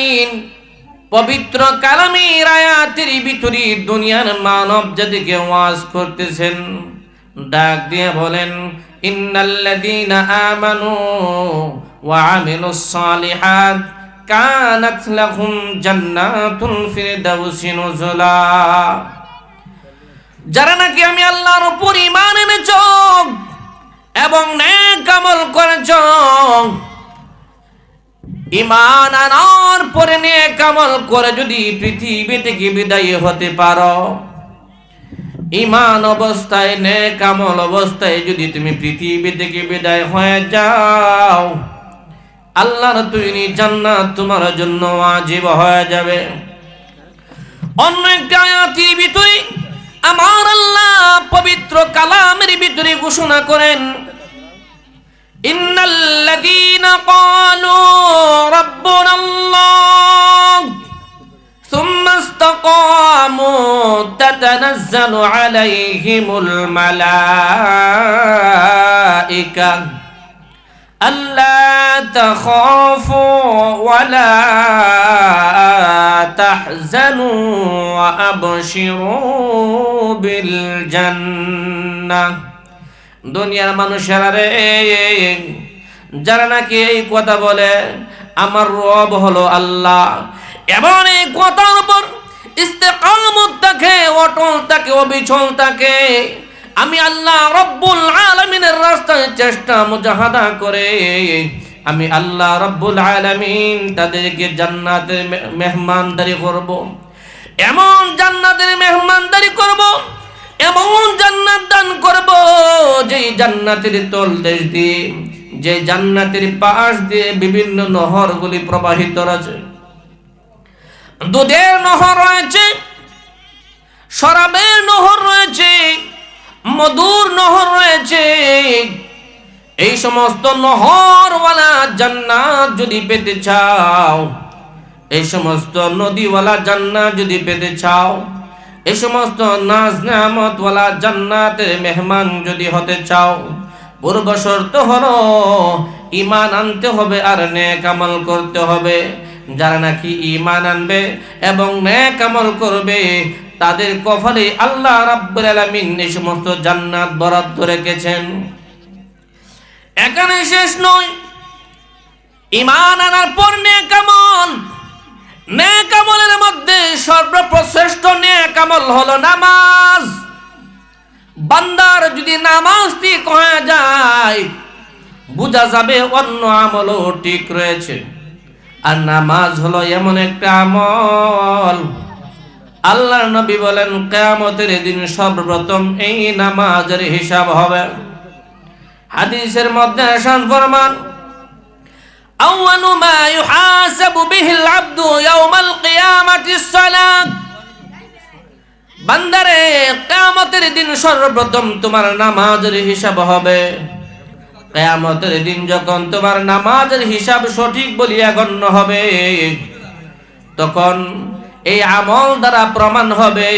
আলামিন পবিত্র কালামের আয়াতের ভিতরে দুনিয়ার মানব জাতিকে ওয়াজ করতেছেন। ডাক দিয়ে বলেন, ইন্নাল্লাযীনা আমানু ওয়া আমিলুস সালিহাত কানাত লাহুম জান্নাতুল ফিরদাউসি নুজুলা। যারা নাকি আমি আল্লাহর উপর ঈমান এনেছ এবং নেক আমল করেছ, ঈমান আনার পরে নেক আমল করে যদি পৃথিবী থেকে বিদায় হতে পারো, ঈমান অবস্থায় নেক আমল অবস্থায় যদি তুমি পৃথিবী থেকে বিদায় হয়ে যাও, আল্লাহর তৈরি জান্নাত তোমার জন্য ওয়াজিব হয়ে যাবে। অন্য একটা আয়াতের ভিতরে আমার আল্লাহ পবিত্র কালামের ভিতরে ঘোষণা করেন, ইন্নাল্লাযীনা ক্বালু রাব্বুনাল্লাহ সুম্মা ইসতাকামু তাতানাজ্জালু আলাইহিমুল মালায়েকা আল্লা তাখাফু ওয়া লা তাহজানু ওয়া আবশিরু বিল জান্নাহ। দুনিয়ার মানুষেরা রে, যারা নাকি এই কথা বলে আমার রব হলো আল্লাহ এবং এই কথার উপর ইস্তেকামত থাকে, অটল থাকে, অবিচল থাকে, আমি আল্লাহ রব্বুল আলামিনের রাস্তায় চেষ্টা মুজাহাদা করে আমি আল্লাহ রব্বুল আলামিন তাদেরকে জান্নাতের মেহমানদারি করব, এমন জান্নাতের মেহমানদারি করব, এমন জান্নাত দান করব যে জান্নাতের তলদেশ দিয়ে, যে জান্নাতের পাশ দিয়ে বিভিন্ন নহরগুলি প্রবাহিত রয়েছে। দুধের নহর রয়েছে, শরাবের নহর রয়েছে, মধুর নহর রয়েছে। এই সমস্ত নহরওয়ালা জান্নাত যদি পেতে চাও, এই সমস্ত নদীওয়ালা জান্নাত যদি পেতে চাও, এই সমস্ত নাজ নেয়ামতওয়ালা জান্নাতের মেহমান যদি হতে চাও, পূর্ব শর্ত হলো ঈমান আনতে হবে আর নেক আমল করতে হবে। যারা নাকি ঈমান আনবে এবং নেক আমল করবে তাদের কপালে আল্লাহ রাব্বুল আলামিন এই সমস্ত জান্নাত বরাদ্দ রেখেছেন। এখানে শেষ নয়, ঈমান আনার পর নেক আমল, নেক আমলের মধ্যে সর্বশ্রেষ্ঠ নেক আমল হলো নামাজ। বান্দার যদি নামাজ ঠিক হয়ে যায়, বোঝা যাবে অন্য আমলও ঠিক রয়েছে। আর নামাজ হলো এমন একটা আমল, আল্লাহর নবী বলেন কিয়ামতের দিন সর্বপ্রথম এই নামাজের হিসাব হবে। হাদিসের মধ্যে আসান ফরমান, আউয়ালু মা ইউহাসাবু বিহিল আবদু ইয়াউমাল কিয়ামাতিস সালাত। বান্দারে, কিয়ামতের দিন সর্বপ্রথম তোমার নামাজের হিসাব হবে। কিয়ামতের দিন যখন তোমার নামাজের হিসাব সঠিক বলিয়া গণ্য হবে, তখন এই আমল দ্বারা প্রমাণ হবে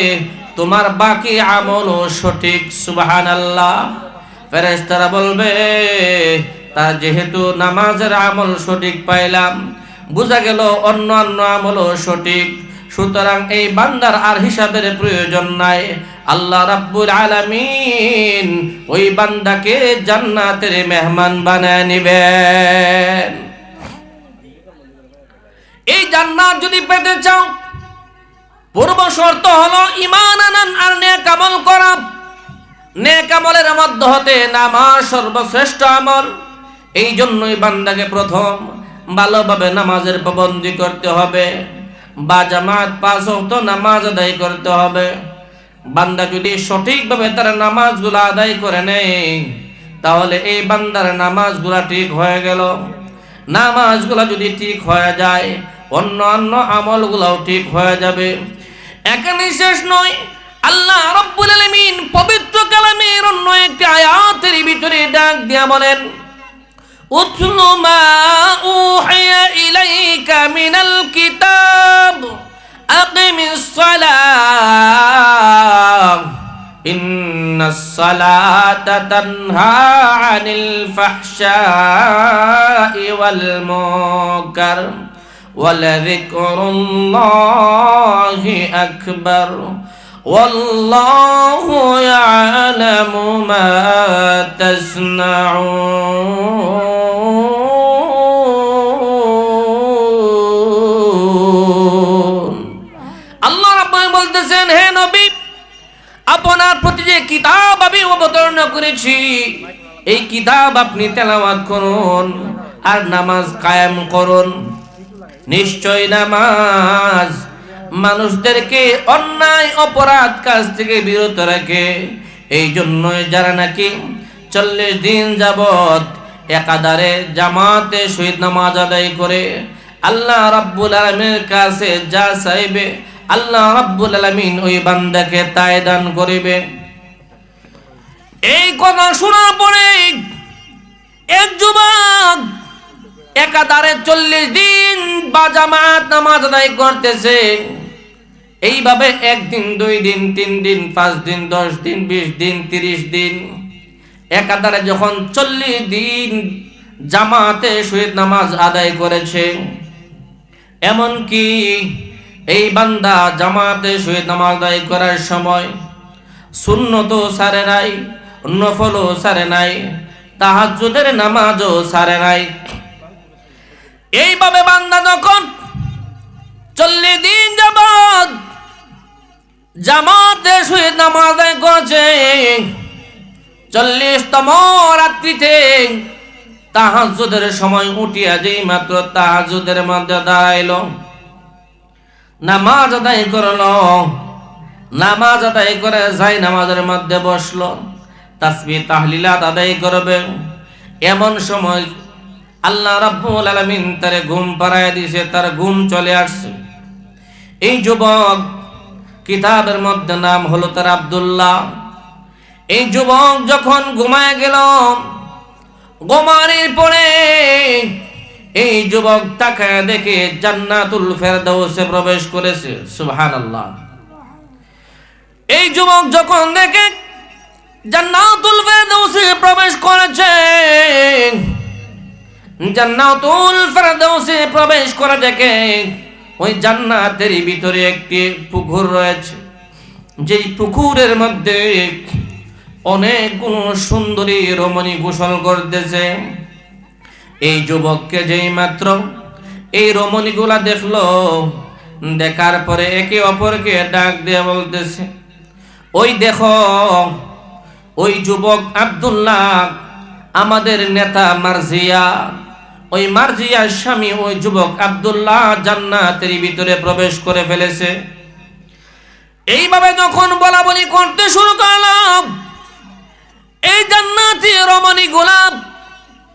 তোমার বাকি আমলও সঠিক। সুবহানাল্লাহ। ফেরেশতারা বলবে, তার যেহেতু নামাজের আমল সঠিক পাইলাম, বোঝা গেল অন্যান্য আমলও সঠিক, সুতরাং এই বান্দার আর হিসাবের প্রয়োজন নাই। আল্লাহ রাব্বুল আলামিন ওই বান্দাকে জান্নাতের মেহমান বানায় নিবেন। এই জান্নাত যদি পেতে চাও, পূর্ব শর্ত হলো ঈমান আনান আর নেক আমল করা। নেক আমলের মধ্যে হতে নামাজ সর্বশ্রেষ্ঠ আমল। এই জন্যই বান্দাকে প্রথম ভালোভাবে নামাজের পাবন্দি করতে হবে, বা জামাত 5 ওয়াক্ত নামাজ আদায় করতে হবে। বান্দা যদি সঠিকভাবে তার নামাজগুলো আদায় করে নেয়, তাহলে এই বান্দার নামাজগুলা ঠিক হয়ে গেল। নামাজগুলা যদি ঠিক হয়ে যায়, অন্য আমলগুলাও ঠিক হয়ে যাবে। এখানে শেষ নয়, আল্লাহ রাব্বুল আলামিন পবিত্র কালামের অন্য একটি আয়াতের ভিতরে ডাক দিয়া বলেন, উতলু মা উহিয়া ইলাইকা মিনাল কিতাব আকিমিস সালাহ ইন্নাস সালাতা তানহা আনিল ফাহশাই ওয়াল মুনকার ওয়ালাযিকরুল্লাহি আকবার ওয়াল্লাহু ইয়ালামু মা তাসনাউন। আল্লাহ রাব্বুল বলতেছেন, হে নবী, আপনার প্রতি যে কিতাব আমি অবতীর্ণ করেছি এই কিতাব আপনি তেলাওয়াত করুন আর নামাজ কায়েম করুন। নিশ্চয় নামাজ মানুষদেরকে অন্যায় অপরাধ কাজ থেকে বিরত রাখে। এই জন্যই যারা নাকি 40 দিন যাবত একাধারে জামাতে সহিত নামাজ আদায় করে আল্লাহ রাব্বুল আলামিনের কাছে যা চাইবে আল্লাহ রাব্বুল আলামিন ওই বান্দাকে তাই দান করিবে। এই কথা শোনার পরে এক যুবক একাধারে 40 দিন বা জামাত নামাজ আদায় করতেছে। এইভাবে 1 দিন 2 দিন 3 দিন 5 দিন 10 দিন 20 দিন 30 দিন একাধারে যখন 40 দিন জামাতে সহিত নামাজ আদায় করেছে, এমনকি এই বান্দা জামাতে সহিত নামাজ আদায় করার সময় সুন্নতও ছাড়ে নাই, নফলও ছাড়ে নাই, তাহাজ্জুদের নামাজও ছাড়ে নাই। এইভাবে বান্দা যখন 40 দিন যাবত জামাতে সহিত নামাজ আদায় করেছে, 40তম রাত্রিতে তাহাজ্জুদের সময় উঠিয়া যেই মাত্র তাহাজ্জুদের মধ্যে দাঁড়াইল, নামাজ আদায় করলো, নামাজ আদায় করে যাই নামাজের মধ্যে বসলো, তাসবিহ তাহলিলাত আদায় করবে। এমন সময় আল্লাহ রাব্বুল আলামিন তার ঘুম পাড়ায় দিয়েছে, তার ঘুম চলে আসছে। এই যুবক কিতাবের মধ্যে নাম হলো তার আব্দুল্লাহ। এই যুবক যখন ঘুমায় গেল, ঘুমানোর পরে এই যুবক তাকায় দেখে জান্নাতুল ফেরদাউসে প্রবেশ করেছে। সুবহানাল্লাহ। এই যুবক যখন দেখে জান্নাতুল ফেরদাউসে প্রবেশ করেছে, জান্নাতুল ফেরদাউসে প্রবেশ করে দেখে ওই জান্নাতের ভিতরে একটি পুকুর রয়েছে, যেই পুকুরের মধ্যে অনেকগুলো সুন্দরী রমণী গোসল করতেছে। এই যুবককে যেই মাত্র এই রমণীগুলা দেখলো, দেখার পরে একে অপরকে ডাক দিয়ে বলতেছে, ওই দেখো ওই যুবক আব্দুল্লাহ, আমাদের নেতা মার্জিয়া, ওই মার্জিয়ার স্বামী ওই যুবক আব্দুল্লাহ জান্নাতের ভিতরে প্রবেশ করে ফেলেছে। এইভাবে যখন বলা বলি করতে শুরু করলাম, এই জান্নাতি রমণী গোলাপ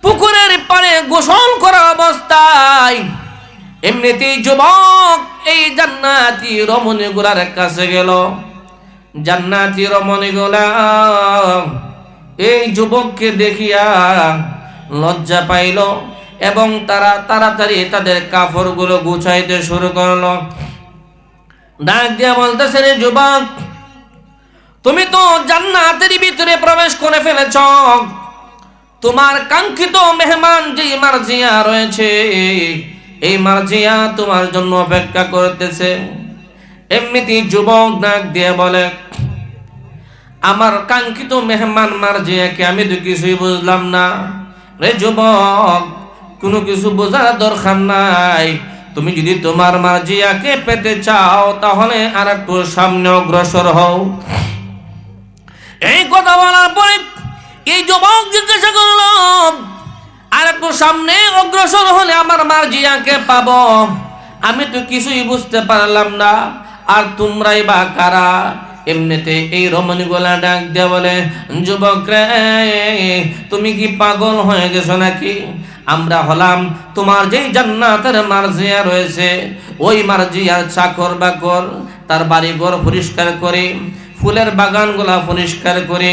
পুকুরের পাড়ে গোসল করা অবস্থায় এমনিতেই যুবক এই জান্নাতি রমণী গোলার কাছে গেল। জান্নাতি রমণী গোলা এই যুবককে দেখিয়া লজ্জা পাইল এবং তারা তাড়াতাড়ি তাদের কাপড়গুলো গুছাইতে শুরু করলো। ডাক দিয়া বলতেছে, রে যুবক, তুমি তো জান্নাতের ভিতরে প্রবেশ করে ফেলেছ, তোমার কাঙ্ক্ষিত মেহমান যে মার্জিয়া রয়েছে এই মার্জিয়া তোমার জন্য অপেক্ষা করতেছে। এমনিতেই যুবক ডাক দিয়ে বলে, আমার কাঙ্ক্ষিত মেহমান মার্জিয়াকে আমি তো কিছুই বুঝলাম না। রে যুবক, কোনো কিছু বোঝার দরকার নাই, তুমি যদি তোমার মার্জিয়াকে পেতে চাও তাহলে আর একটু সামনে অগ্রসর হও। এই কথা বলার পরে এই যুবক জিজ্ঞাসা করল, আর একটু সামনে অগ্রসর হলে আমার মার্জিয়াকে পাবো? আমি তো কিছুই বুঝতে পারলাম না, আর তোমরাই বা কারা? এমনিতে এই রমণীগুলা ডাক দিয়ে বলে, যুবক রে, তুমি কি পাগল হয়ে গেছো নাকি? আমরা হলাম তোমার যেই জান্নাতের মার্জিয়া রয়েছে ওই মার্জিয়ার চাকর বাকর, তার বাড়িঘর পরিষ্কার করে, ফুলের বাগানগুলা পরিষ্কার করে।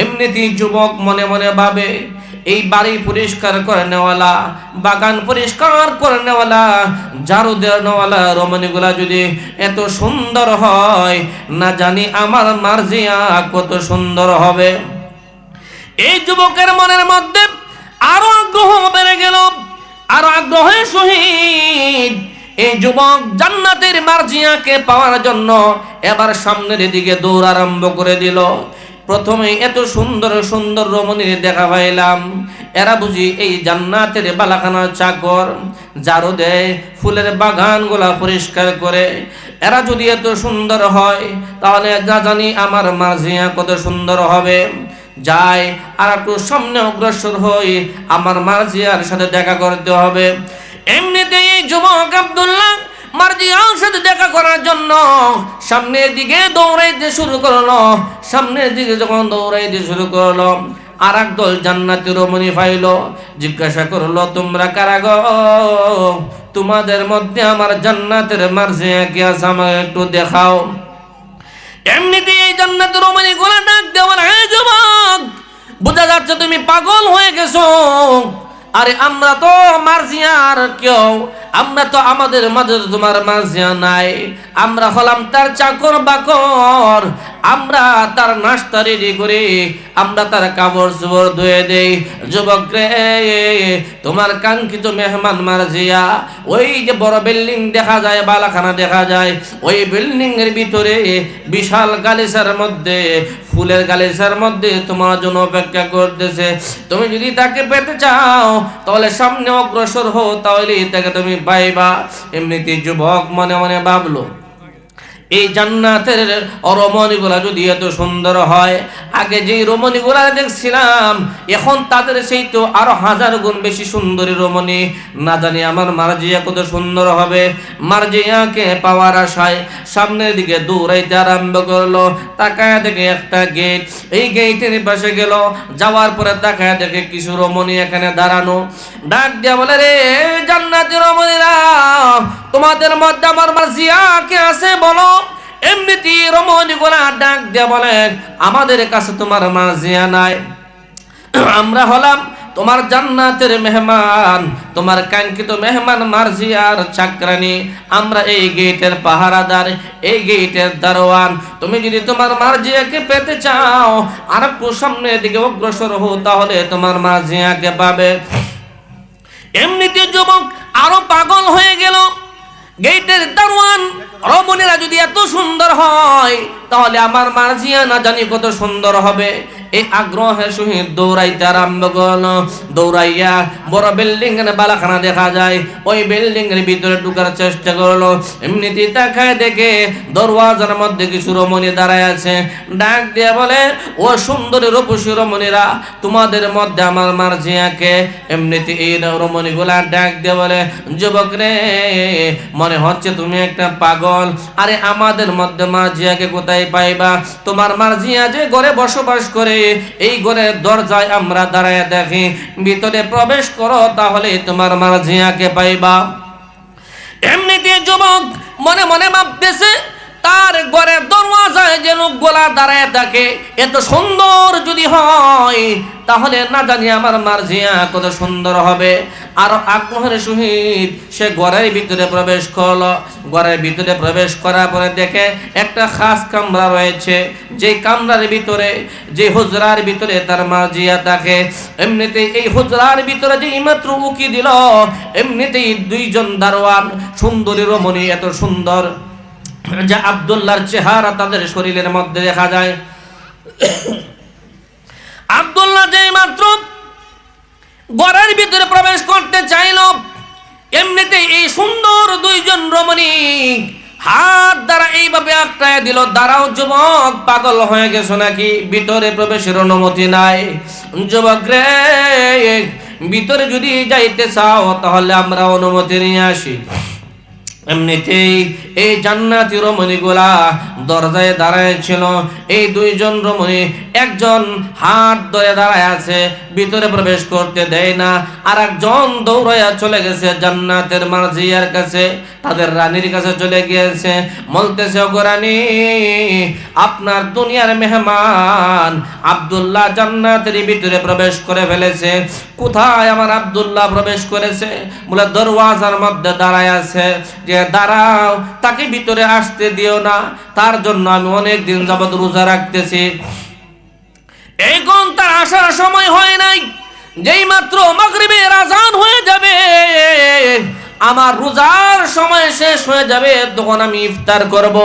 এমনিতেই যুবক মনে মনে ভাবে, এই বাড়ি পরিষ্কার করে নেওয়ালা, বাগান পরিষ্কার করে নেওয়ালা, ঝাড়ু দেওয়ালা রমণীগুলা যদি এত সুন্দর হয়, না জানি আমার মার্জিয়া কত সুন্দর হবে। এই যুবকের মনের মধ্যে আরো আগ্রহ বেড়ে গেল, আরো আগ্রহের সহিত এই যুবক জান্নাতের মার্জিয়াকে পাওয়ার জন্য এবার সামনের দিকে দৌড় আরম্ভ করে দিল। প্রথমে এত সুন্দর সুন্দর রমণীর দেখা পাইলাম, এরা বুঝি এই জান্নাতের বালাখানার চাকর, ঝাড়ু দেয়, ফুলের বাগানগুলা পরিষ্কার করে। এরা যদি এত সুন্দর হয় তাহলে যা জানি আমার মার্জিয়া কত সুন্দর হবে। যাই আর একটু সামনে অগ্রসর হই, আমার মার্জিয়ার সাথে দেখা করতে হবে। এমনিতেই যুবক আব্দুল্লাহ মার্জিয়ার সাথে দেখা করার জন্য সামনের দিকে দৌড়াইতে শুরু করলো। সামনের দিকে যখন দৌড়াইতে শুরু করলো, আর একদল জান্নাতি রমণী পাইল। জিজ্ঞাসা করলো, তোমরা কারা গো? তোমাদের মধ্যে আমার জান্নাতের মার্জিয়া কি আছে, আমাকে একটু দেখাও। এমনিতেই এই জান্নাতের রমণী গোলা ডাক দেওয়ার, হে যুবক, বোঝা যাচ্ছে তুমি পাগল হয়ে গেছো। আরে আমরা তো মার্জিয়ার কেউ, আমরা তো আমাদের মাঝে তোমার মার্জিয়া নাই। আমরা হলাম তার চাকর বাকর, আমরা তার নাস্তা রেডি করি, আমরা তার কাপড় চোপড় ধুয়ে দেই। যুবক রে, তোমার কাঙ্ক্ষিত মেহমান মার্জিয়া ওই যে বড় বিল্ডিং দেখা যায়, বালাখানা দেখা যায়, ওই বিল্ডিং এর ভিতরে বিশাল গালিচার মধ্যে, ফুলের গালিচার মধ্যে তোমার জন্য অপেক্ষা করতেছে। তুমি যদি তাকে পেতে চাও তাহলে সামনে অগ্রসর হও, তাহলে তাকে তুমি পাইবা। এমনিতে যুবক মনে মনে ভাবলো, এই জান্নাতের রমণীগুলা যদি এত সুন্দর হয়, আগে যেই রমণীগুলা দেখছিলাম এখন তাদের সেই তো আরো 1000 গুণ বেশি সুন্দরী রমণী। না জানি আমার মার্জিয়া কত সুন্দর হবে। মার্জিয়াকে পাওয়ার আশায় সামনের দিকে দৌড়াইতে আরম্ভ করলো। তাকায় দেখে একটা গেট, এই গেটের পাশে গেল। যাওয়ার পরে তাকায় দেখে কিছু রমণী এখানে দাঁড়ানো। ডাক দিয়া বলে, রে জান্নাতি রমণীরা, তোমাদের মধ্যে আমার মার্জিয়া কে আছে বলো। এমনিতেই রমণীগুলা ডাক দিয়া বলেন, আমাদের কাছে তোমার মার্জিয়া নাই, আমরা হলাম তোমার জান্নাতের মেহমান, তোমার কাঙ্ক্ষিত মেহমান মার্জিয়ার চাকরানি। আমরা এই গেটের পাহারাদার, এই গেটের দারোয়ান। তুমি যদি তোমার মার্জিয়াকে পেতে চাও আর একটু সামনের দিকে অগ্রসর হও, তাহলে তোমার মার্জিয়াকে পাবে। এমনিতে যুবক আরো পাগল হয়ে গেল। গেটের দারোয়ান রমণীরা যদি এত সুন্দর হয় তাহলে আমার মার্জিয়া না জানি কত সুন্দর হবে। এই আগ্রহের সহিত দৌড়াইতে আরম্ভ করল। দৌড়াইয়া বড় বিল্ডিং এর বালাখানা দেখা যায়, ওই বিল্ডিং এর ভিতরে ঢুকার চেষ্টা করলো। এমনিতে তাকায় দেখে দরওয়াজার মধ্যে কিছু রমণী দাঁড়ায় আছে। ডাক দিয়ে বলে, ও সুন্দরী রূপসী রমণীরা, তোমাদের মধ্যে আমার মার্জিয়াকে। এমনিতে এই রমণীগুলা ডাক দিয়ে বলে, যুবক রে, মনে হচ্ছে তুমি একটা পাগল। আরে আমাদের মধ্যে মার্জিয়াকে কোথায় পাইবা? তোমার মার্জিয়া যে ঘরে বসবাস করে, এই ঘরের দরজায় আমরা দাঁড়ায় দেখি, ভিতরে প্রবেশ করো, তাহলে তোমার মার্জিয়াকে পাইবা। এমনিতে যুবক মনে মনে ভাবতেছে, তার ঘরের দরওয়াজায় যে লোকগুলা দাঁড়ায় থাকে এত সুন্দর যদি হয় তাহলে না জানি আমার মার্জিয়া কত সুন্দর হবে। আর আগ্রহের সহিত সে ঘরের ভিতরে প্রবেশ করলো। ঘরের ভিতরে প্রবেশ করার পরে দেখে একটা খাস কামরা রয়েছে, যে কামরার ভিতরে, যে হুজরার ভিতরে তার মার্জিয়া থাকে। এমনিতেই এই হুজরার ভিতরে যে মাত্র উকি দিল, এমনিতেই 2 জন দারোয়ান, সুন্দরী রমণী, এত সুন্দর যে আব্দুল্লাহর চেহারা তাদের শরীরের মধ্যে দেখা যায়। আব্দুল্লাহ যে মাত্র ঘরের ভিতরে প্রবেশ করতে চাইল, এমনিতেই এই সুন্দর 2 জন রমণী হাত দ্বারা এইভাবে আটকায় দিল। দাঁড়াও যুবক, পাগল হয়ে গেছো নাকি? ভিতরে প্রবেশের অনুমতি নাই। যুবক রে, ভিতরে যদি যাইতে চাও তাহলে আমরা অনুমতি নিয়ে আসি। এমনিতেই এই জান্নাতি রমণীগুলা দরজায় দাঁড়ায় ছিল। এই 2 জন রমণী, একজন হাত ধরে দাঁড়ায় আছে, ভিতরে প্রবেশ করতে দেয় না। আর একজন দৌড়াইয়া চলে গেছে জান্নাতের মার্জিয়ার কাছে, তাদের রানীর কাছে চলে গিয়েছে। বলতেছে, ওগো রানী, আপনার দুনিয়ার মেহমান আব্দুল্লাহ জান্নাতের ভিতরে প্রবেশ করে ফেলেছে। কোথায় আমার আব্দুল্লাহ প্রবেশ করেছে? বলে দরওয়াজার মধ্যে দাঁড়ায় আছে। যে দাঁড়াও, তাকে ভিতরে আসতে দিও না, তার জন্য আমি অনেক দিন যাবত রোজা রাখতেছি। এখন তার আসার সময় হয় নাই। যেই মাত্র মাগরিবের আযান হয়ে যাবে, আমার রোজার সময় শেষ হয়ে যাবে, তখন আমি ইফতার করব।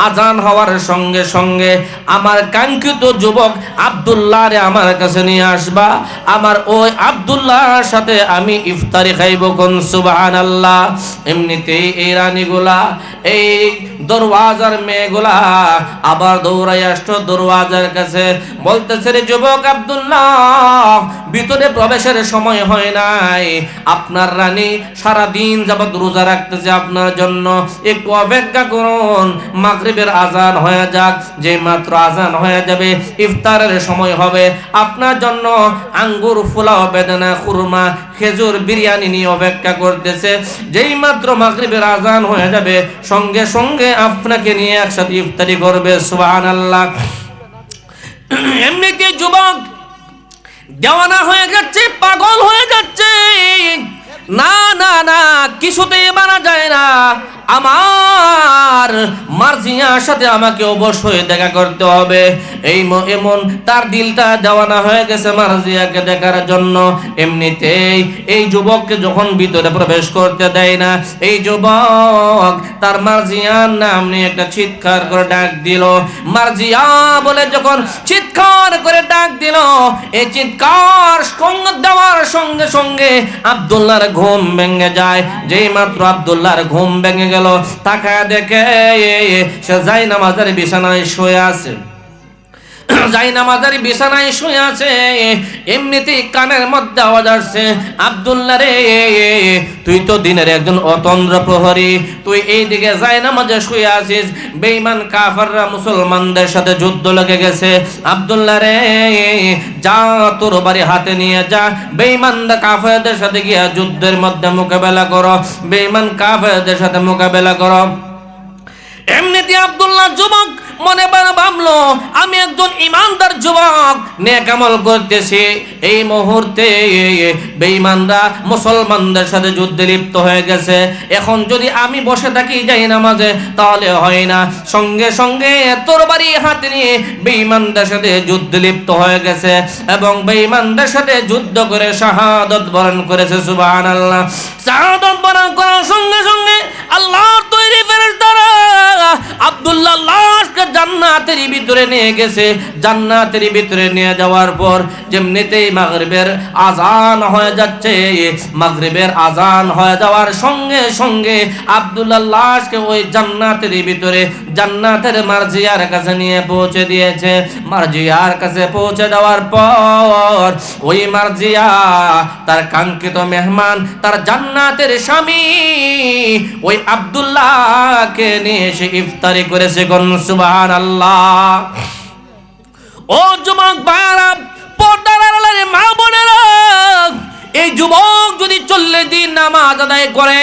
আজান হওয়ার সঙ্গে সঙ্গে আমার কাঙ্ক্ষিত যুবক আব্দুল্লাহরে আমার কাছে নিয়ে আসবা, আমার ওই আব্দুল্লাহর সাথে আমি ইফতারি খাইব। কোন সুবহানাল্লাহ। এমনিতেই এই রানীগুলা, এই দরওয়াজার মেয়েগুলা আবার দৌড়াই আসতো দরওয়াজার কাছে, বলতেছে রে যুবক আব্দুল্লাহ, ভিতরে প্রবেশের সময় হয় নাই, আপনার রানী সারাদিন যাবত রোজা রাখতেছে, আপনার জন্য একটু অপেক্ষা করুন, মাগরিবের আজান হয়ে যাক, যে মাত্র আজান হয়ে যাবে ইফতারের সময় হবে, আপনার জন্য আঙ্গুর, ফুলাও, বেদানা, খুরমা, খেজুর, বিরিয়ানি নিয়ে অপেক্ষা করতেছে। যেই মাত্র মাগরিবের আজান হয়ে যাবে সঙ্গে সঙ্গে আপনাকে নিয়ে একসাথে ইফতারি করবে। সুবহানাল্লাহ। এমনিতে যুবক দেওয়ানা হয়ে যাচ্ছে, পাগল হয়ে যাচ্ছে। না না না, কিছুতেই মানা যায় না, আমার মার্জিয়ার সাথে আমাকে অবশ্যই দেখা করতে হবে। এমন তার দিলটা দেওয়ানা হয়ে গেছে মার্জিয়াকে দেখার জন্য। এমনিতেই এই যুবককে যখন ভিতরে প্রবেশ করতে দেয় না, এই যুবক তার মার্জিয়ার নাম নিয়ে একটা চিৎকার করে ডাক দিল। মার্জিয়া বলে যখন চিৎকার করে ডাক দিল, এই চিৎকার সঙ্গ দেওয়ার সঙ্গে সঙ্গে আব্দুল্লাহর ঘুম ভেঙে যায়। যেই মাত্র আব্দুল্লাহর ঘুম ভেঙে গেল, তাকায় দেখে সে জায়নামাজের বিছানায় শুয়ে আছে। জায়নামাজের বিছানায় শুয়ে আছে। এমনিতেই কানের মধ্যে আওয়াজ আসছে, আব্দুল্লাহ রে, তুই তো দিনের একজন অতন্দ্র প্রহরী, তুই এইদিকে জায়নামাজে শুয়ে আছিস, বেঈমান কাফেররা মুসলমানদের সাথে যুদ্ধ লেগে গেছে, আব্দুল্লাহ রে যা তোর বাড়ি হাতে নিয়ে যা, বেঈমান কাফেরদের সাথে গিয়া যুদ্ধের মধ্যে মোকাবেলা করো, বেঈমান কাফেরদের সাথে মোকাবেলা করো। এমনিতে আব্দুল্লাহ যুবক মনে ভাবলো, আমি একজন ইমানদার যুবক, নেক আমল করতেছি, এই মুহূর্তে বেঈমানরা মুসলমানদের সাথে যুদ্ধে লিপ্ত হয়ে গেছে, এখন যদি আমি বসে থাকি যাই নামাজে তাহলে হয় না। সঙ্গে সঙ্গে তরবারি হাতে নিয়ে বেঈমানদের সাথে যুদ্ধে লিপ্ত হয়ে গেছে এবং বেঈমানদের সাথে যুদ্ধ করে শাহাদাত বরণ করেছে। সুবহানাল্লাহ। শাহাদাত বরণ করার সঙ্গে সঙ্গে আল্লাহর তৈরি ফেরেশতারা আব্দুল্লাহ লাশকে জান্নাতের ভিতরে নিয়ে গেছে। জান্নাতের ভিতরে নিয়ে যাওয়ার পর যেমনিতেই মাগরিবের আজান হয়ে যাচ্ছে, মাগরিবের আজান হয়ে যাওয়ার সঙ্গে সঙ্গে আব্দুল্লাহ লাশকে ওই জান্নাতের ভিতরে জান্নাতের মার্জিয়ার কাছে নিয়ে পৌঁছে দিয়েছে। মার্জিয়ার কাছে পৌঁছে দেওয়ার পর ওই মার্জিয়া তার কাঙ্ক্ষিত মেহমান, তার জান্নাতের স্বামী ওই আব্দুল্লাহকে নিয়ে এসে ইফতারি করেছে। কোন সুবহানাল্লাহ। ও যুবক ভাইরা, পর্দার আড়ালের মা বোনেরা, এই যুবক যদি 40 দিন নামাজ আদায় করে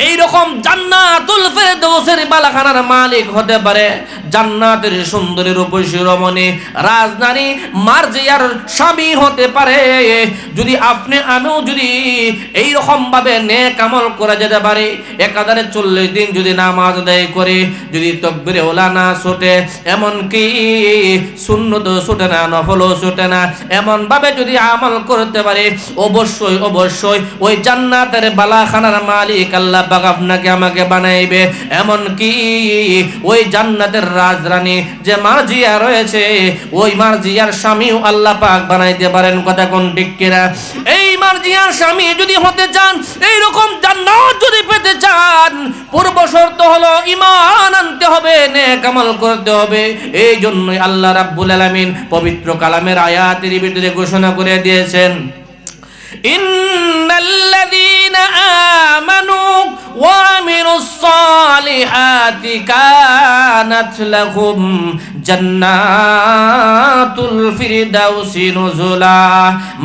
এইরকম জান্নাতুল ফেরদৌসের বালাখানার মালিক হতে পারে, জান্নাতের সুন্দরী রূপসী রমণী রাজধানী মার্জিয়ার স্বামী হতে পারে। যদি আপনি আমিও যদি এইরকম ভাবে নেক আমল করে যেতে পারি, একাধারে 40 দিন যদি নামাজ আদায় করে, যদি তাকবীরে ওলা না ছুটে, এমনকি সুন্নত ছুটে না, নফলও ছুটে না, এমন ভাবে যদি আমল করতে পারে, অবশ্যই অবশ্যই ওই জান্নাতের বালাখানার মালিক আল্লাহ পাক আপনাকে আমাকে বানাইবে। এমনকি ওই জান্নাতের রাজরানী যে মার্জিয়া রয়েছে, ওই মার্জিয়ার স্বামীও আল্লাহ পাক বানাইতে পারেন। কথা কোন ঠিক কিনা? এই মার্জিয়ার স্বামী যদি হতে চান, এইরকম জান্নাত যদি পেতে চান, পূর্ব শর্ত হলো ঈমান আনতে হবে, নেক আমল করতে হবে। এই জন্যই আল্লাহ রাব্বুল আলামিন পবিত্র কালামের আয়াতের ভিতরে ঘোষণা করে দিয়েছেন, ইন্নাল্লাযীনা আমানু ওয়া আমিলুস সালিহাতি কানাত লাহুম জান্নাতুল ফিরদাউসি নুজুলা।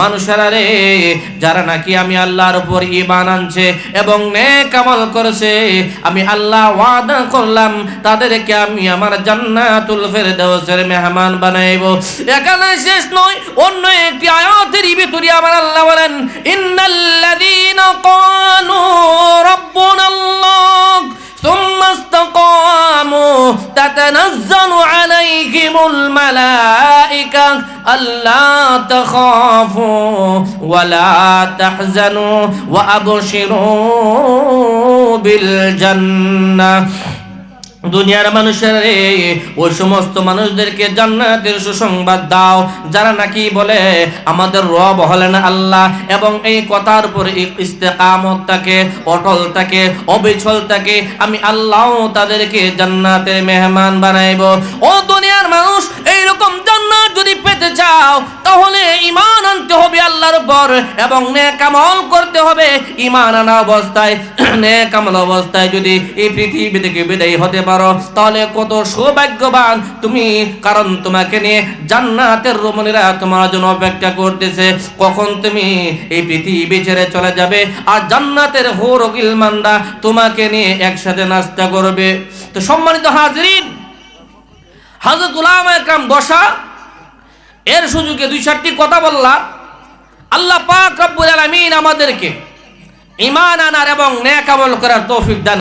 মানুষেরা রে, যারা নাকি আমি আল্লাহর উপর ঈমান আনছে এবং নেক আমল করেছে, আমি আল্লাহ ওয়াদা করলাম তাদেরকে আমি আমার জান্নাতুল ফিরদাউসের মেহমান বানাইব। এখানে শেষ নয়, অন্য একটি আয়াতের ভিতরে আমার আল্লাহ বলেন, ইন্নাল্লাযীনা ক্বালু রাব্বুনাল্লাহ সুম্মা ইসতাকামু তাতানাজ্জালু আলাইহিমুল মালাইকা আল্লা তাখাফু ওয়া লা তাহজানু ওয়া আবশিরু বিল জান্নাহ। দুনিয়ার মানুষের ওই সমস্ত মানুষদেরকে জান্নাতের সুসংবাদ দাও যারা নাকি বলে আমাদের রব হলেন আল্লাহ, এবং এই কথার উপরে ইস্তেকামত থাকে, অটল থাকে, অবিচল থাকে। আমি আল্লাহ তাদেরকে জান্নাতের মেহমান বানাইব। ও দুনিয়ার মানুষ, এইরকম জান্নাত যদি পেতে চাও তাহলে ঈমান আনতে হবে আল্লাহর উপর এবং নেক আমল করতে হবে। ঈমান আনা অবস্থায়, নেক আমল অবস্থায় যদি এই পৃথিবী থেকে বিদায় হতে পারো তাহলে কত সৌভাগ্যবান তুমি, কারণ তোমাকে নিয়ে জান্নাতের রমণীরা তোমার জন্য অপেক্ষা করতেছে কখন তুমি এই পৃথিবী ছেড়ে চলে যাবে, আর জান্নাতের হুর ও গিলমানরা তোমাকে নিয়ে একসাথে নাস্তা করবে। তো সম্মানিত হাজরিন, হযরত উলামায়ে কেরাম বসা এর সুযোগে 2-4টি কথা বললাম। আল্লাহ পাক রব্বুল আলামিন আমাদেরকে ঈমান আনার এবং নেক আমল করার তৌফিক দান